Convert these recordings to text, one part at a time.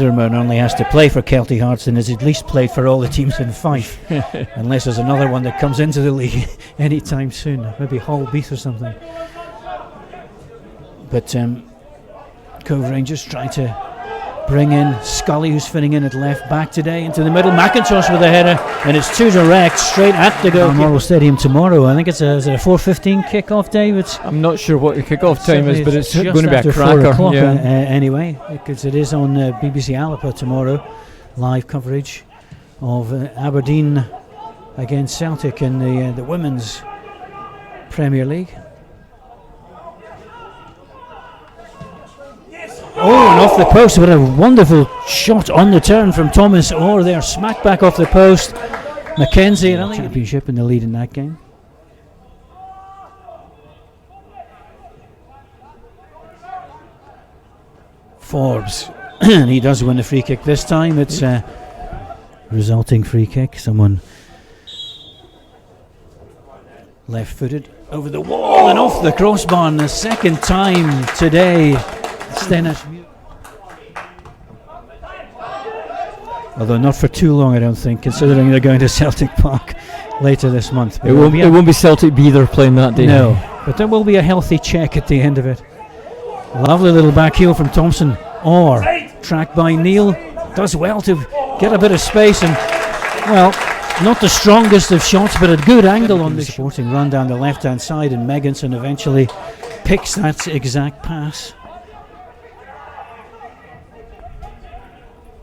Stenhousemuir only has to play for Kelty Hearts and has at least played for all the teams in Fife, unless there's another one that comes into the league anytime soon, maybe Hull Beath or something. But Cove Rangers try to bring in Scully, who's fitting in at left back today, into the middle. McIntosh with a header, and it's two direct straight at the goal. Balmoral Stadium tomorrow. I think it's a 4:15 kickoff, David. I'm not sure what the kickoff time is, but it's going to be a cracker. 4 o'clock, anyway, because it is on BBC Alapa tomorrow. Live coverage of Aberdeen against Celtic in the Women's Premier League. Oh, and off the post, what a wonderful shot on the turn from Thomas Orr there, smack back off the post. Mackenzie, championship in the lead in that game. Forbes, he does win the free kick this time. It's a resulting free kick. Someone left-footed over the wall and off the crossbar, and the second time today. Stenhousemuir. Although not for too long, I don't think, considering they're going to Celtic Park later this month. It won't be Celtic B they're playing that day. No, but there will be a healthy check at the end of it. Lovely little back heel from Thompson. Or tracked by Neil. Does well to get a bit of space, and well, not the strongest of shots, but a good angle on the supporting run down the left-hand side, and Megginson eventually picks that exact pass.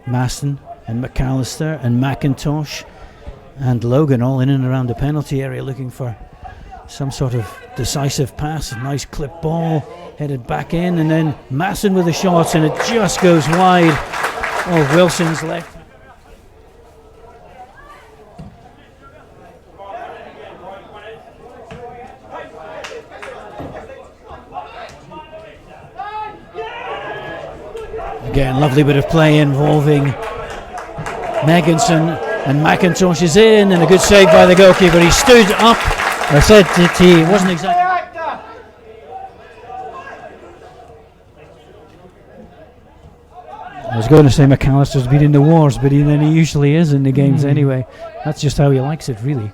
Maston and McAllister and McIntosh and Logan all in and around the penalty area looking for some sort of decisive pass. A nice clip ball headed back in, and then Masson with the shots, and it just goes wide of Wilson's left. Again, lovely bit of play involving Megginson, and McIntosh is in, and a good save by the goalkeeper. He stood up. I said that he wasn't exactly. I was going to say McAllister's been in the wars, but then he usually is in the games anyway. That's just how he likes it, really.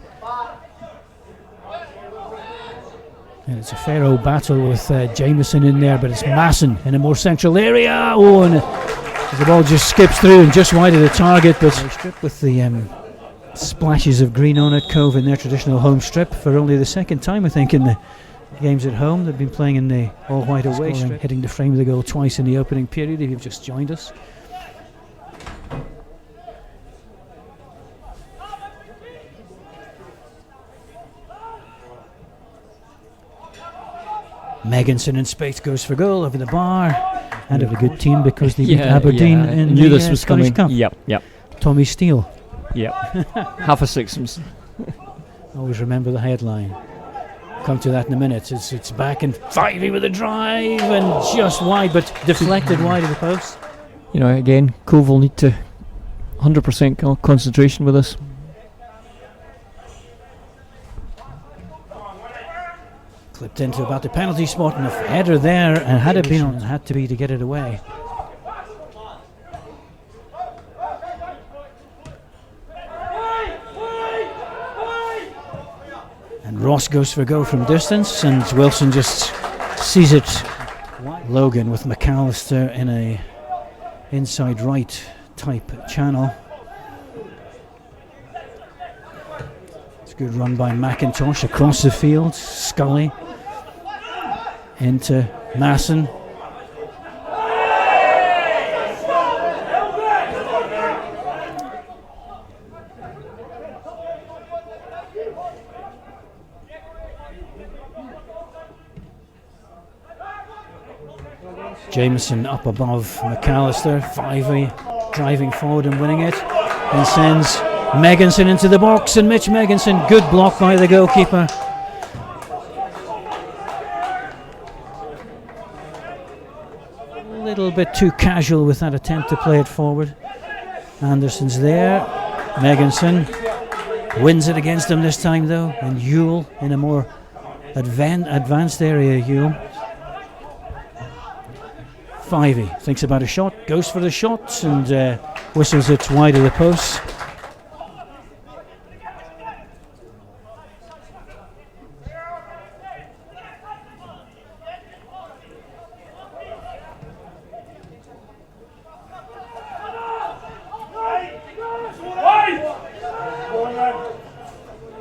And it's a fair old battle with Jameson in there, but it's Masson in a more central area. Oh, and the ball just skips through and just wide of the target, but strip with the splashes of green on it. Cove in their traditional home strip for only the second time, I think, in the games at home. They've been playing in the all-white away strip, hitting the frame of the goal twice in the opening period, if you've just joined us. Megginson in space goes for goal over the bar, and have a good team because they beat Aberdeen in knew the this was Scottish coming. Cup. Yep. Tommy Steele. Yep. Half a sixpence. Always remember the headline. Come to that in a minute. It's back and Fivey with a drive and just wide, but deflected wide of the post. You know, again, Cove will need to 100% concentration with this. Clipped into about the penalty spot, and a header there, and had it been on, had to be to get it away. And Ross goes for goal from distance, and Wilson just sees it. Logan with McAllister in a inside right type channel. It's a good run by McIntosh across the field. Scully into Masson. Jameson up above McAllister. Fivey driving forward and winning it, and sends Megginson into the box, and Mitch Megginson, good block by the goalkeeper. A little bit too casual with that attempt to play it forward. Anderson's there. Megginson wins it against him this time though, and Yule in a more advanced area. Yule Fivey thinks about a shot, goes for the shot, and whistles it wide of the post.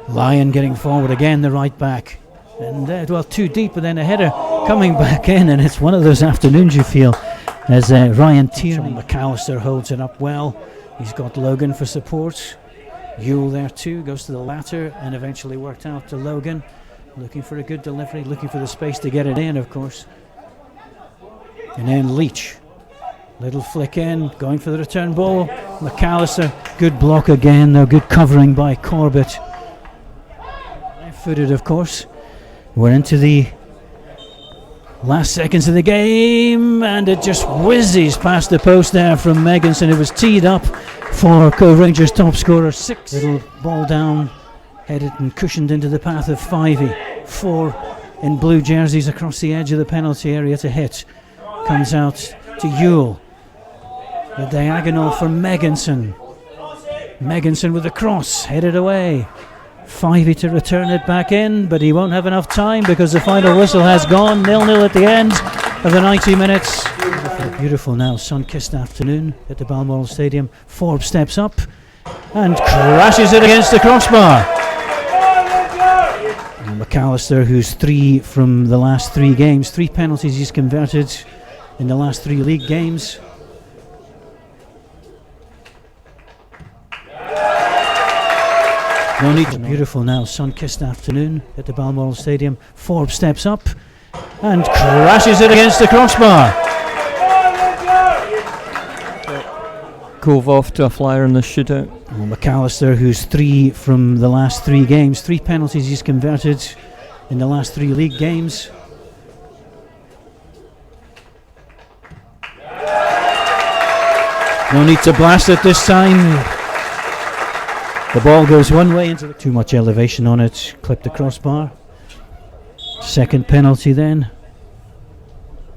Lyon getting forward again, the right back, and well, too deep, but then a header coming back in, and it's one of those afternoons you feel as Ryan Tierney. McAllister holds it up well. He's got Logan for support. Ewell there too, goes to the latter and eventually worked out to Logan, looking for a good delivery, looking for the space to get it in, of course. And then Leach, little flick in, going for the return ball. McAllister, good block again, though, good covering by Corbett. Footed, of course. We're into the last seconds of the game, and it just whizzes past the post there from Megginson. It was teed up for Cove Rangers top scorer. 6. Little ball down, headed and cushioned into the path of Fivey. 4 in blue jerseys across the edge of the penalty area to hit. Comes out to Ewell. The diagonal for Megginson. Megginson with the cross, headed away. Fivey to return it back in, but he won't have enough time because the final whistle has gone. 0-0 at the end of the 90 minutes. Beautiful now, sun-kissed afternoon at the Balmoral Stadium. Forbes steps up and crashes it against the crossbar. And McAllister, who's 3 from the last 3 games, 3 penalties he's converted in the last 3 league games. No need to. Beautiful now, sun-kissed afternoon at the Balmoral Stadium. Forbes steps up and crashes it against the crossbar. Cove off to a flyer in the shootout. Well, McAllister, who's 3 from the last 3 games, 3 penalties he's converted in the last 3 league games. No need to blast it this time. The ball goes one way into too much elevation on it, clipped the crossbar. Second penalty then.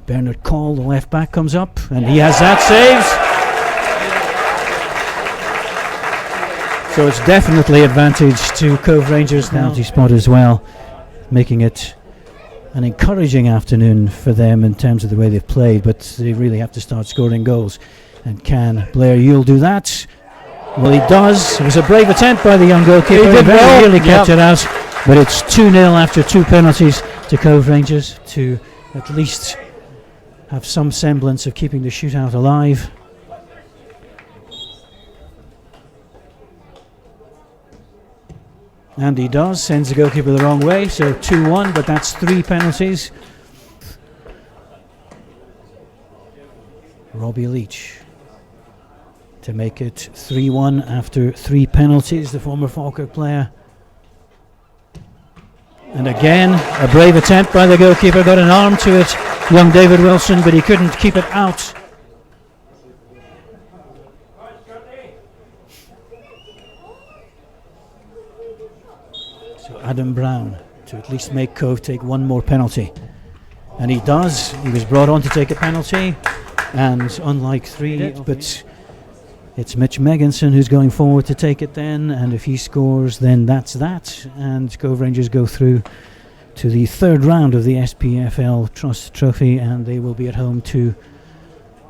Bernard Call, the left back, comes up and he has that saved. So it's definitely advantage to Cove Rangers penalty spot as well, making it an encouraging afternoon for them in terms of the way they've played, but they really have to start scoring goals. And can Blair Ewell do that? Well, he does. It was a brave attempt by the young goalkeeper. He did well. Really kept it out. But it's 2-0 after 2 penalties to Cove Rangers to at least have some semblance of keeping the shootout alive. And he does. Sends the goalkeeper the wrong way. So 2-1, but that's 3 penalties. Robbie Leach to make it 3-1 after 3 penalties, the former Falkirk player. And again, a brave attempt by the goalkeeper, got an arm to it, young David Wilson, but he couldn't keep it out. So Adam Brown to at least make Cove take 1 more penalty. And he does. He was brought on to take a penalty, and unlike 3, but it's Mitch Megginson who's going forward to take it then, and if he scores then that's that, and Cove Rangers go through to the 3rd round of the SPFL Trust Trophy, and they will be at home to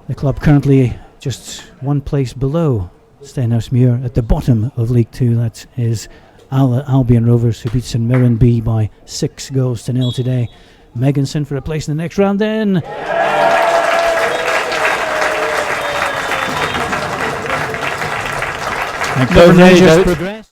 the club currently just 1 place below Stenhousemuir at the bottom of League 2. That is Albion Rovers, who beat St Mirren B by 6-0 today. Megginson for a place in the next round then. And Cove Rangers progress.